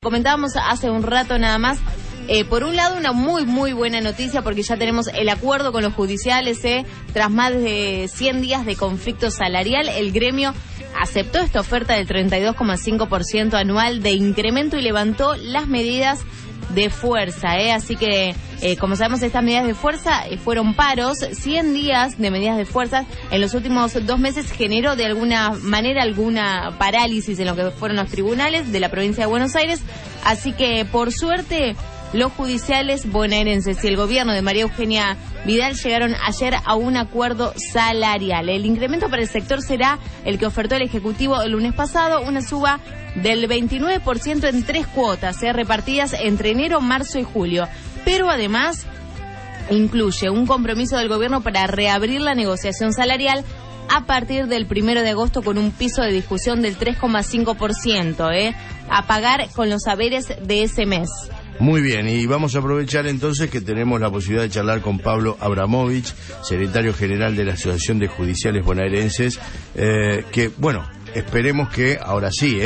Comentábamos hace un rato nada más, por un lado una muy buena noticia porque ya tenemos el acuerdo con los judiciales, tras más de 100 días de conflicto salarial, el gremio aceptó esta oferta del 32,5% anual de incremento y levantó las medidas de fuerza, así que como sabemos estas medidas de fuerza fueron paros, 100 días de medidas de fuerza en los últimos 2 meses generó de alguna manera alguna parálisis en lo que fueron los tribunales de la provincia de Buenos Aires, así que por suerte los judiciales bonaerenses y el gobierno de María Eugenia Vidal llegaron ayer a un acuerdo salarial. El incremento para el sector será el que ofertó el Ejecutivo el lunes pasado, una suba del 29% en 3 cuotas, repartidas entre enero, marzo y julio. Pero además incluye un compromiso del gobierno para reabrir la negociación salarial a partir del 1 de agosto con un piso de discusión del 3,5%, a pagar con los haberes de ese mes. Muy bien, y vamos a aprovechar entonces que tenemos la posibilidad de charlar con Pablo Abramovich, secretario general de la Asociación de Judiciales Bonaerenses, que, bueno, esperemos que, ahora sí,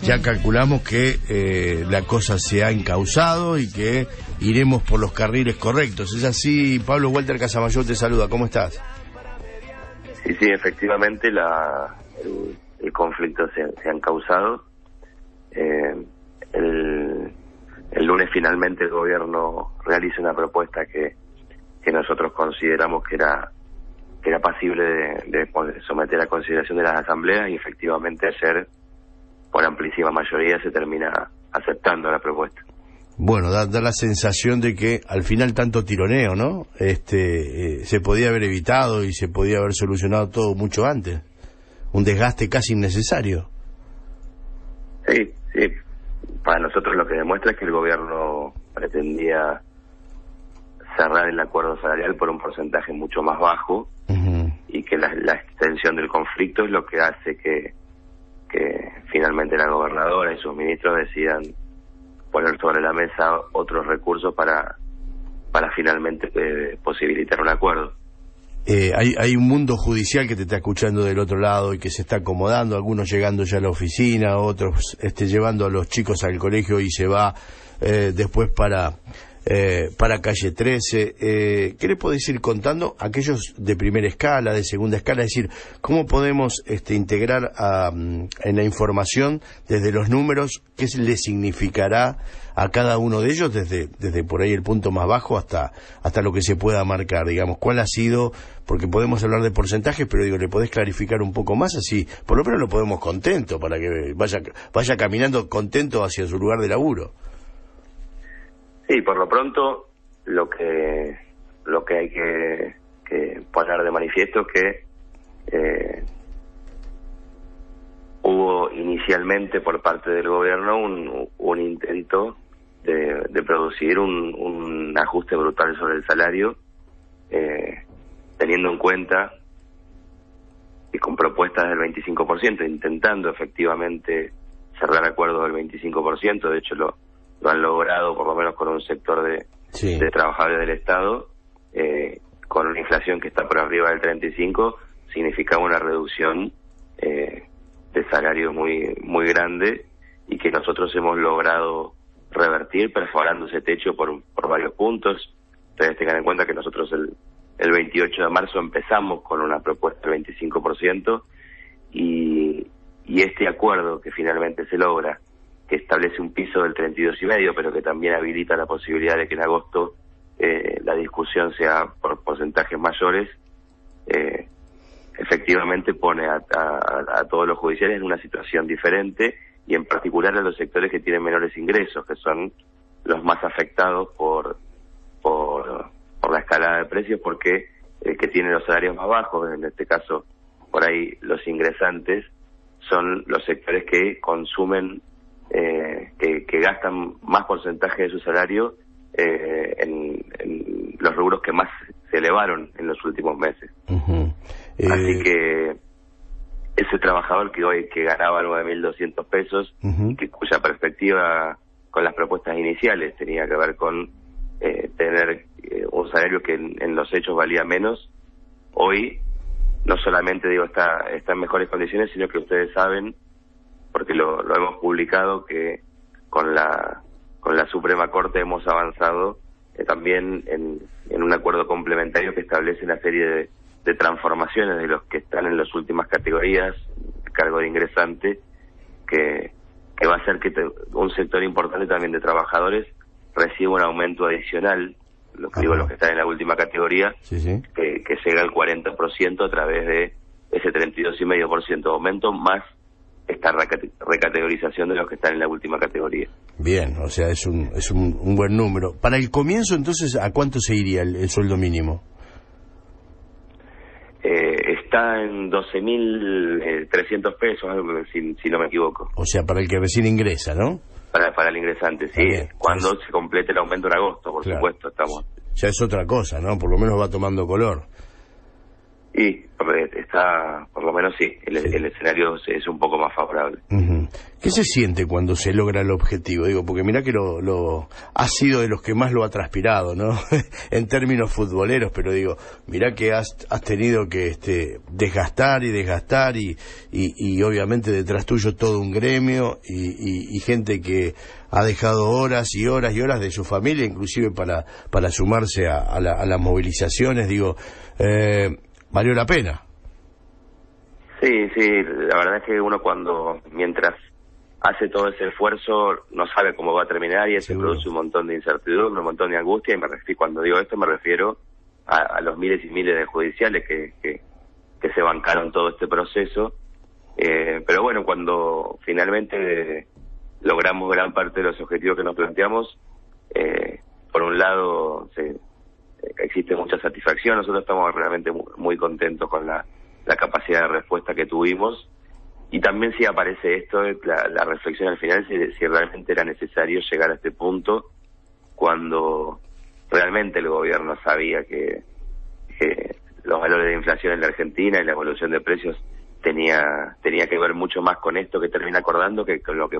ya calculamos que la cosa se ha encauzado y que iremos por los carriles correctos. ¿Es así? Pablo, Walter Casamayor te saluda, ¿cómo estás? Sí, efectivamente el conflicto se ha encauzado. El lunes finalmente el gobierno realiza una propuesta que nosotros consideramos que era pasible de someter a consideración de las asambleas, y efectivamente ayer por amplísima mayoría se termina aceptando la propuesta. Bueno, da la sensación de que al final tanto tironeo, ¿no? Se podía haber evitado y se podía haber solucionado todo mucho antes. Un desgaste casi innecesario. Sí. Para nosotros lo que demuestra es que el gobierno pretendía cerrar el acuerdo salarial por un porcentaje mucho más bajo, y que la extensión del conflicto es lo que hace que finalmente la gobernadora y sus ministros decidan poner sobre la mesa otros recursos para finalmente posibilitar un acuerdo. Hay un mundo judicial que te está escuchando del otro lado y que se está acomodando, algunos llegando ya a la oficina, otros llevando a los chicos al colegio y se va después para Calle 13. ¿Qué les podés ir contando a aquellos de primera escala, de segunda escala? Es decir, ¿cómo podemos integrar en la información desde los números qué le significará a cada uno de ellos desde por ahí el punto más bajo hasta lo que se pueda marcar? Digamos, ¿cuál ha sido? Porque podemos hablar de porcentajes, pero digo, ¿le podés clarificar un poco más? Así, por lo menos lo podemos contento, para que vaya caminando contento hacia su lugar de laburo. Sí, por lo pronto lo que hay que poner de manifiesto es que hubo inicialmente por parte del gobierno un intento de producir un ajuste brutal sobre el salario, teniendo en cuenta y con propuestas del 25%, intentando efectivamente cerrar acuerdos del 25%, de hecho lo han logrado por lo menos con un sector de trabajadores del Estado, con una inflación que está por arriba del 35%, significaba una reducción de salarios muy grande, y que nosotros hemos logrado revertir perforando ese techo por varios puntos. Ustedes tengan en cuenta que nosotros el 28 de marzo empezamos con una propuesta del 25%, y este acuerdo que finalmente se logra, que establece un piso del 32,5%, pero que también habilita la posibilidad de que en agosto la discusión sea por porcentajes mayores, efectivamente pone a todos los judiciales en una situación diferente, y en particular a los sectores que tienen menores ingresos, que son los más afectados por la escalada de precios, porque que tienen los salarios más bajos, en este caso por ahí los ingresantes, son los sectores que consumen, que gastan más porcentaje de su salario en los rubros que más se elevaron en los últimos meses. Así que ese trabajador que ganaba algo de 1.200 pesos, cuya perspectiva con las propuestas iniciales tenía que ver con tener un salario que en los hechos valía menos, hoy no solamente está en mejores condiciones, sino que ustedes saben, porque lo hemos publicado, que con la Suprema Corte hemos avanzado también en un acuerdo complementario que establece una serie de transformaciones de los que están en las últimas categorías, cargo de ingresante, que va a hacer que un sector importante también de trabajadores reciba un aumento adicional, los que están en la última categoría, sí, sí, que llega al 40% a través de ese 32,5% de aumento, más esta recategorización de los que están en la última categoría. Bien, o sea, es un buen número. Para el comienzo, entonces, ¿a cuánto se iría el sueldo mínimo? Está en 12.300 pesos, si no me equivoco. O sea, para el que recién ingresa, ¿no? Para el ingresante, sí. Bien, cuando se complete el aumento en agosto, por supuesto, estamos. Ya es otra cosa, ¿no? Por lo menos va tomando color. Y está, por lo menos sí, el escenario es un poco más favorable. ¿Qué se siente cuando se logra el objetivo? Digo, porque mirá que ha sido de los que más lo ha transpirado, ¿no? En términos futboleros, pero digo, mirá que has tenido que desgastar y obviamente detrás tuyo todo un gremio y gente que ha dejado horas y horas y horas de su familia, inclusive para sumarse a las movilizaciones. Digo, ¿valió la pena? Sí, la verdad es que uno mientras hace todo ese esfuerzo no sabe cómo va a terminar y se produce un montón de incertidumbre, un montón de angustia, y cuando digo esto me refiero a los miles y miles de judiciales que se bancaron todo este proceso, pero bueno, cuando finalmente logramos gran parte de los objetivos que nos planteamos, por un lado existe mucha satisfacción. Nosotros estamos realmente muy contentos con la capacidad de respuesta que tuvimos, y también si aparece esto, la reflexión al final, si realmente era necesario llegar a este punto cuando realmente el gobierno sabía que los valores de inflación en la Argentina y la evolución de precios tenía que ver mucho más con esto que termina acordando que con lo que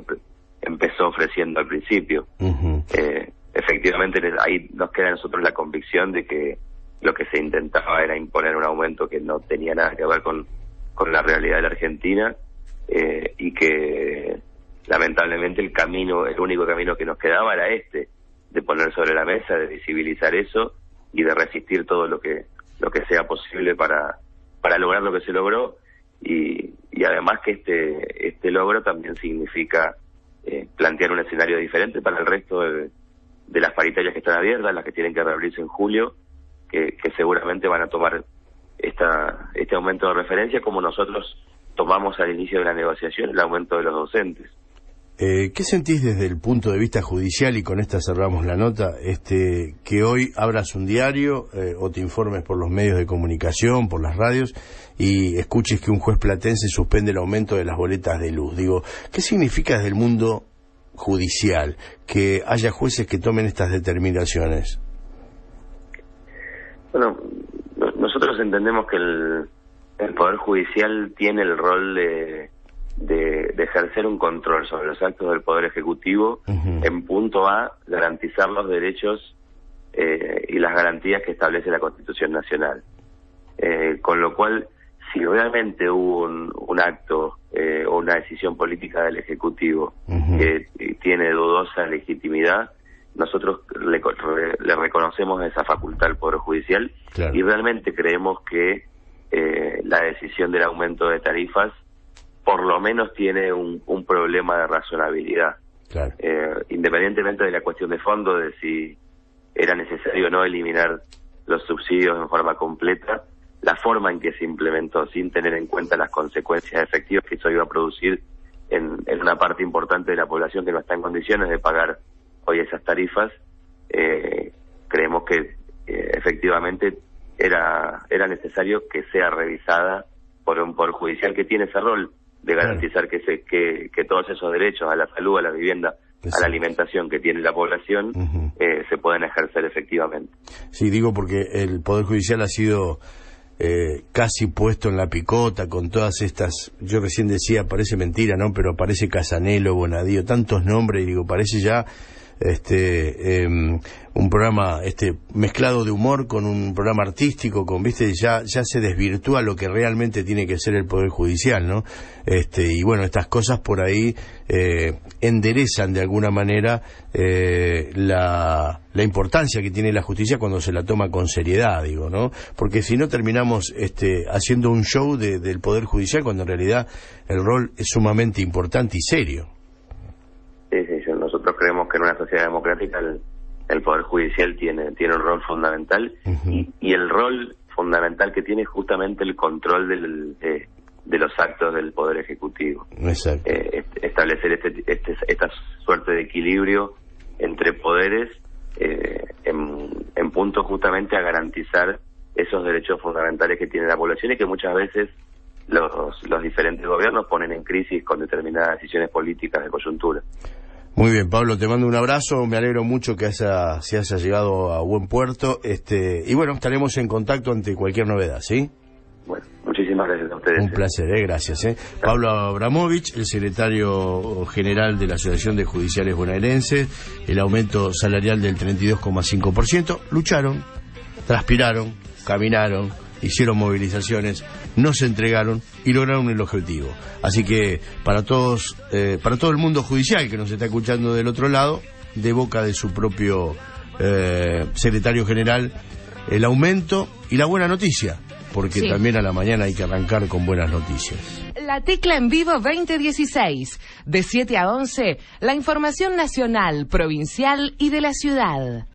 empezó ofreciendo al principio. Efectivamente, ahí nos queda a nosotros la convicción de que lo que se intentaba era imponer un aumento que no tenía nada que ver con la realidad de la Argentina, y que lamentablemente el único camino que nos quedaba era de poner sobre la mesa, de visibilizar eso y de resistir todo lo que sea posible para lograr lo que se logró, y además que este logro también significa plantear un escenario diferente para el resto de las paritarias que están abiertas, las que tienen que reabrirse en julio, que seguramente van a tomar este aumento de referencia, como nosotros tomamos al inicio de la negociación el aumento de los docentes. ¿Qué sentís desde el punto de vista judicial, y con esta cerramos la nota, que hoy abras un diario o te informes por los medios de comunicación, por las radios, y escuches que un juez platense suspende el aumento de las boletas de luz? Digo, ¿qué significa desde el mundo judicial que haya jueces que tomen estas determinaciones? Bueno, nosotros entendemos que el Poder Judicial tiene el rol de ejercer un control sobre los actos del Poder Ejecutivo, en punto a garantizar los derechos y las garantías que establece la Constitución Nacional. Con lo cual, si realmente hubo un acto o una decisión política del Ejecutivo que tiene dudosa legitimidad, nosotros le reconocemos esa facultad al Poder Judicial, claro, y realmente creemos que la decisión del aumento de tarifas por lo menos tiene un problema de razonabilidad. Claro. Independientemente de la cuestión de fondo, de si era necesario o no eliminar los subsidios en forma completa, la forma en que se implementó sin tener en cuenta las consecuencias efectivas que eso iba a producir en una parte importante de la población que no está en condiciones de pagar hoy esas tarifas, creemos que efectivamente era necesario que sea revisada por un Poder Judicial que tiene ese rol de garantizar que todos esos derechos a la salud, a la vivienda, a la alimentación que tiene la población se pueden ejercer efectivamente. Sí, digo porque el Poder Judicial ha sido casi puesto en la picota con todas estas, yo recién decía, parece mentira, ¿no? Pero parece Casanelo, Bonadío, tantos nombres, y digo, parece ya un programa mezclado de humor con un programa artístico, ya se desvirtúa lo que realmente tiene que ser el Poder Judicial, ¿no? Y bueno, estas cosas por ahí enderezan de alguna manera la importancia que tiene la justicia cuando se la toma con seriedad, digo, ¿no? Porque si no terminamos haciendo un show del Poder Judicial cuando en realidad el rol es sumamente importante y serio. Sí, nosotros creemos que en una sociedad democrática el Poder Judicial tiene un rol fundamental. Uh-huh. y el rol fundamental que tiene es justamente el control de los actos del Poder Ejecutivo. Exacto. Establecer esta suerte de equilibrio entre poderes en punto justamente a garantizar esos derechos fundamentales que tiene la población y que muchas veces los diferentes gobiernos ponen en crisis con determinadas decisiones políticas de coyuntura. Muy bien, Pablo, te mando un abrazo, me alegro mucho que se haya llegado a buen puerto, y bueno, estaremos en contacto ante cualquier novedad, ¿sí? Bueno, muchísimas gracias a ustedes. Un placer, gracias. Pablo Abramovich, el secretario general de la Asociación de Judiciales Bonaerenses, el aumento salarial del 32,5%, lucharon, transpiraron, caminaron, hicieron movilizaciones, no se entregaron y lograron el objetivo. Así que para todo el mundo judicial que nos está escuchando del otro lado, de boca de su propio secretario general, el aumento y la buena noticia, porque sí, también a la mañana hay que arrancar con buenas noticias. La Tecla en Vivo 2016, de 7 a 11, la información nacional, provincial y de la ciudad.